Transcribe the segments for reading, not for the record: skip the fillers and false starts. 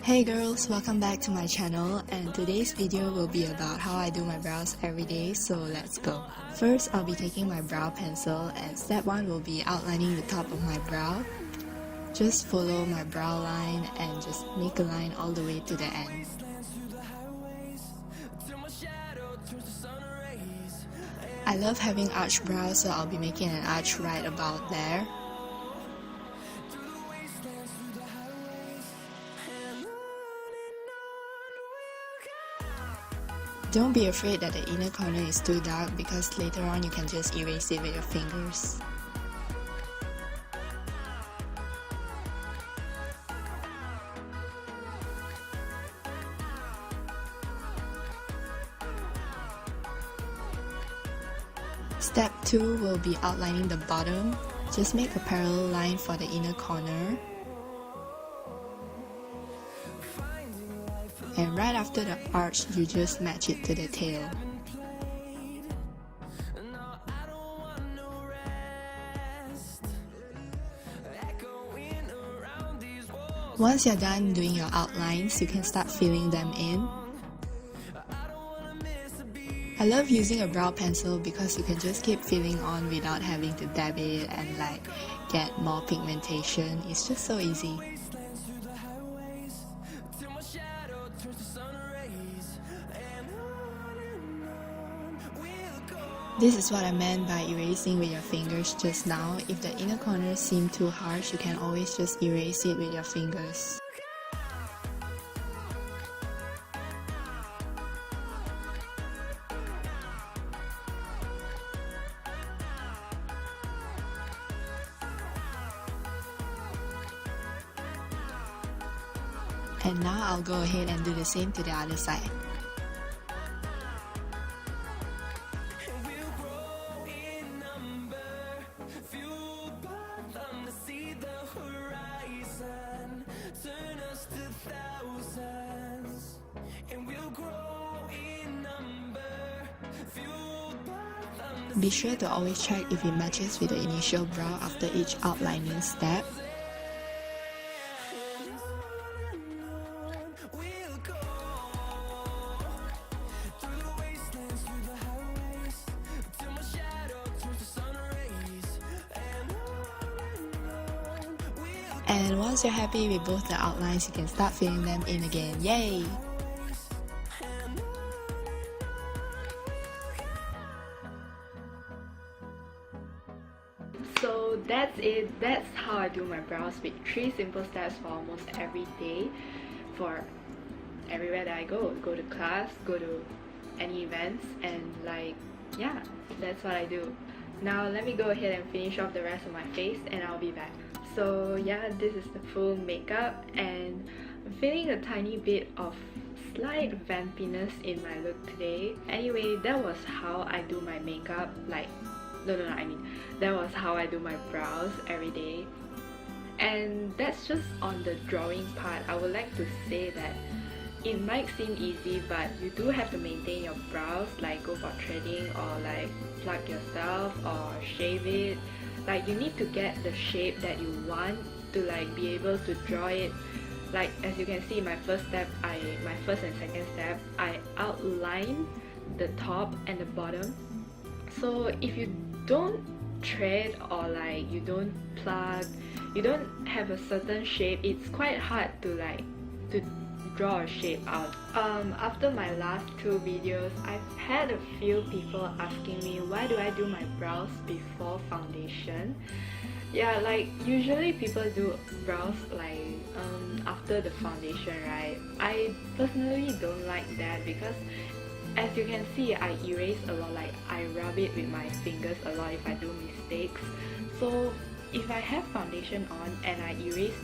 Hey girls, welcome back to my channel, and today's video will be about how I do my brows every day, so let's go. First, I'll be taking my brow pencil, and step 1 will be outlining the top of my brow. Just follow my brow line and just make a line all the way to the end. I love having arched brows, so I'll be making an arch right about there. Don't be afraid that the inner corner is too dark because later on you can just erase it with your fingers. Step 2 will be outlining the bottom. Just make a parallel line for the inner corner. And right after the arch, you just match it to the tail. Once you're done doing your outlines, you can start filling them in. I love using a brow pencil because you can just keep filling on without having to dab it and get more pigmentation. It's just so easy. This is what I meant by erasing with your fingers just now. If the inner corners seem too harsh, you can always just erase it with your fingers. And now I'll go ahead and do the same to the other side. Be sure to always check if it matches with the initial brow after each outlining step. And once you're happy with both the outlines, you can start filling them in again. Yay! So that's it. That's how I do my brows with 3 simple steps for almost every day for everywhere that I go. Go to class, go to any events, and yeah, that's what I do. Now let me go ahead and finish off the rest of my face and I'll be back. So yeah, this is the full makeup and I'm feeling a tiny bit of slight vampiness in my look today. Anyway, that was how I do my makeup, that was how I do my brows every day. And that's just on the drawing part. I would like to say that it might seem easy, but you do have to maintain your brows, go for threading or pluck yourself or shave it. You need to get the shape that you want to be able to draw it. As you can see, my first and second step, I outline the top and the bottom. So if you don't thread or you don't pluck, you don't have a certain shape, it's quite hard to draw a shape out. After my last 2 videos, I've had a few people asking me why do I do my brows before foundation. Yeah, usually people do brows after the foundation, right? I personally don't like that because as you can see, I erase a lot, I rub it with my fingers a lot if I do mistakes. So if I have foundation on and I erase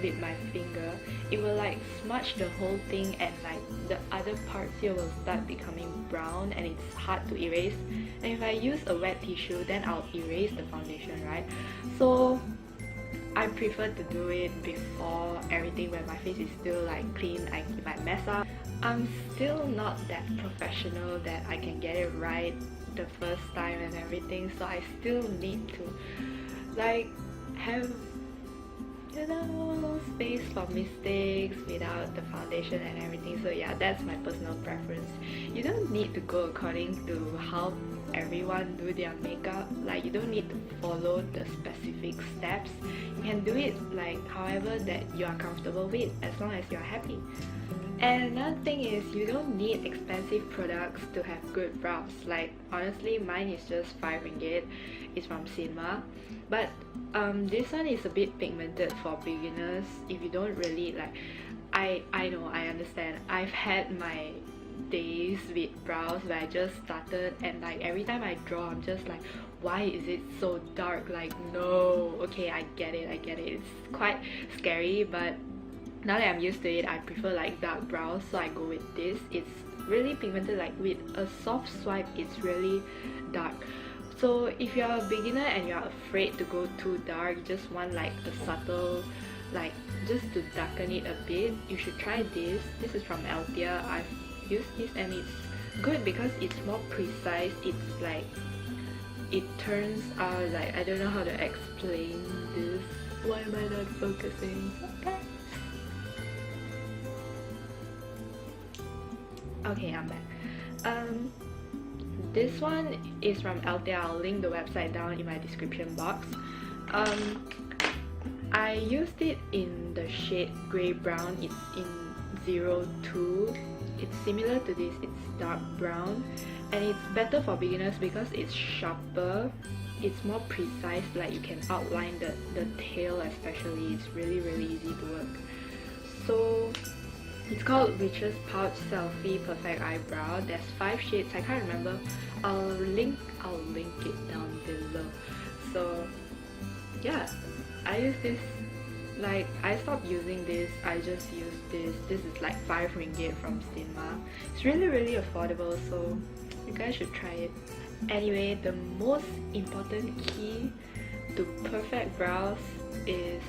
with my finger, it will smudge the whole thing and the other parts here will start becoming brown and it's hard to erase. And if I use a wet tissue, then I'll erase the foundation, right? So I prefer to do it before everything when my face is still clean. I might mess up. I'm still not that professional that I can get it right the first time and everything, so I still need to have you know, space for mistakes without the foundation and everything. So yeah, that's my personal preference. You don't need to go according to how everyone do their makeup. Like, you don't need to follow the specific steps. You can do it like however that you are comfortable with, as long as you are happy. And another thing is, you don't need expensive products to have good brows. Like, honestly, mine is just 5 ringgit. It's from Cinema. But this one is a bit pigmented for beginners. If you don't really like, I know, I understand. I've had my days with brows where I just started, and like every time I draw, I'm just like, why is it so dark? Like, no. Okay, I get it. It's quite scary, but now that I'm used to it, I prefer like dark brows, so I go with this. It's really pigmented, like with a soft swipe, it's really dark. So if you're a beginner and you're afraid to go too dark, just want like a subtle, like just to darken it a bit, you should try this. This is from Altea. I've used this and it's good because it's more precise. It's like, it turns out like, I don't know how to explain this. Why am I not focusing? Okay, I'm back. This one is from Altea. I'll link the website down in my description box. I used it in the shade grey brown. It's in 02. It's similar to this. It's dark brown, and it's better for beginners because it's sharper. It's more precise. Like, you can outline the tail especially. It's really easy to work. So it's called Witch's Pouch Selfie Perfect Eyebrow. There's 5 shades. I can't remember. I'll link it down below. So yeah, I use this. Like, I stopped using this. I just use this. This is like 5 ringgit from Cinema. It's really affordable, so you guys should try it. Anyway, the most important key to perfect brows is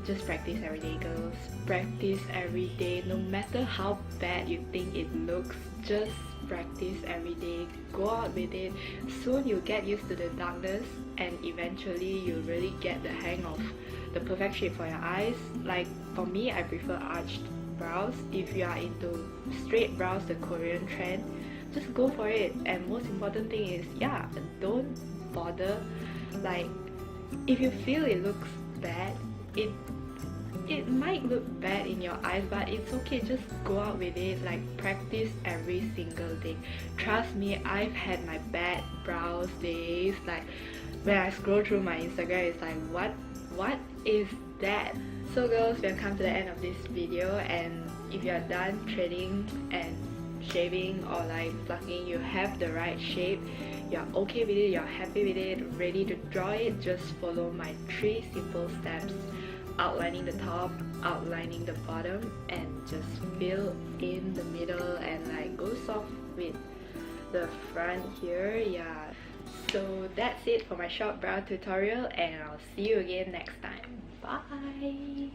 just practice every day, girls. Practice every day. No matter how bad you think it looks, just practice every day. Go out with it. Soon you'll get used to the darkness, and eventually you'll really get the hang of the perfect shape for your eyes. Like, for me, I prefer arched brows. If you are into straight brows, the Korean trend, just go for it. And most important thing is, yeah, don't bother. Like, if you feel it looks bad, it might look bad in your eyes, but it's okay. Just go out with it. Like, practice every single day. Trust me, I've had my bad brows days. Like, when I scroll through my Instagram, it's like, what is that? So girls, we have come to the end of this video, and if you're done threading and shaving or like plucking, you have the right shape, you're okay with it, you're happy with it, ready to draw it, just follow my 3 simple steps: outlining the top, outlining the bottom, and just fill in the middle, and like go soft with the front here. Yeah, so that's it for my short brow tutorial, and I'll see you again next time. Bye.